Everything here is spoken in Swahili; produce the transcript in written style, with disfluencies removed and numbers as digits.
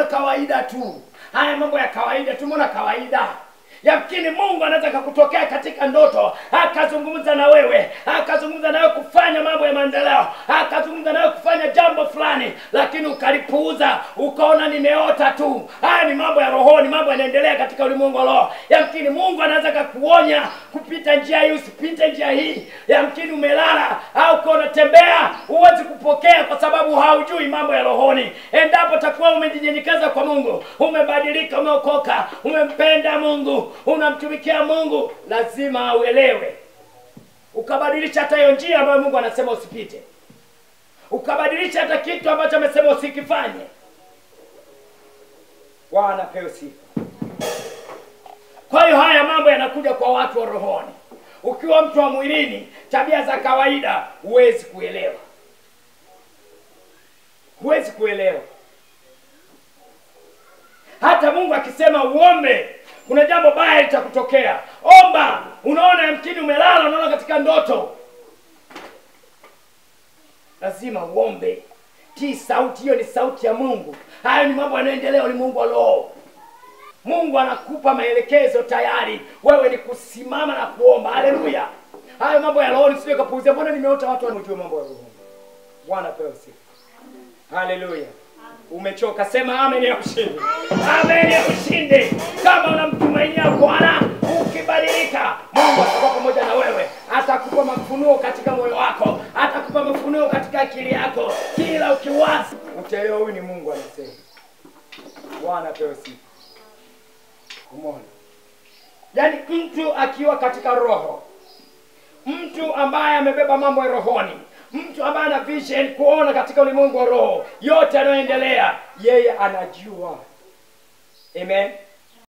kawaida tu. Haya mambo ya kawaida tu, mbona kawaida? Yamkini Mungu anaweza kukutokea katika ndoto, akazungumza na wewe, akazungumza na wewe kufanya mambo ya maendeleo, akazungumza na wewe kufanya jambo fulani, lakini ukalipuuza, ukaona nimeota tu. Haya ni mambo ya rohoni, mambo yanaendelea katika ulimwengu wa roho. Yamkini Mungu anaweza kukuonya kupita njia hii, usipite njia hii. Yamkini umelala au uko unatembea, huwezi kupokea kwa sababu haujui mambo ya rohoni. Endapo takuwa umejinyenyekeza kwa Mungu, umebadilika, umeokoka, umempenda Mungu, unamtumikia Mungu, lazima uelewe. Ukabadilisha hata hiyo njia ambayo Mungu anasema usipite. Ukabadilisha hata kitu ambacho amesema usikifanye. Bwana pewe sifa. Kwa hiyo haya mambo yanakuja kwa watu wa rohoni. Ukiwa mtu wa mwilini, tabia za kawaida huwezi kuelewa. Huwezi kuelewa. Hata Mungu akisema uombe, kuna jambo baya litakutokea, omba. Unaona yamkini umelala, unaona katika ndoto, lazima uombe. Tii sauti, hiyo ni sauti ya Mungu. Hayo ni mambo yanayoendelea ulimwengu wa roho. Mungu anakupa maelekezo tayari, wewe ni kusimama na kuomba. Haleluya. Hayo mambo ya roho usije kupuuzia. Mbona nimeota watu wanajua mambo ya roho? Bwana pewe sifa. Haleluya. Umechoka, sema amen ya ushindi. Amen ya ushindi. Kama unamtumainia Bwana, ukibadilika, Mungu atakuwa pamoja na wewe. Atakupa mafunuo katika moyo wako, atakupa mafunuo katika akili yako. Kila ukiwaza, utaelewa huyu ni Mungu anasema. Bwana pewe sifa. Umeona? Yaani mtu akiwa katika roho, mtu ambaye amebeba mambo ya rohoni, mtu ambaye ana vision, kuona katika ulimwengu wa roho yote yanayoendelea, yeye anajua. Amen.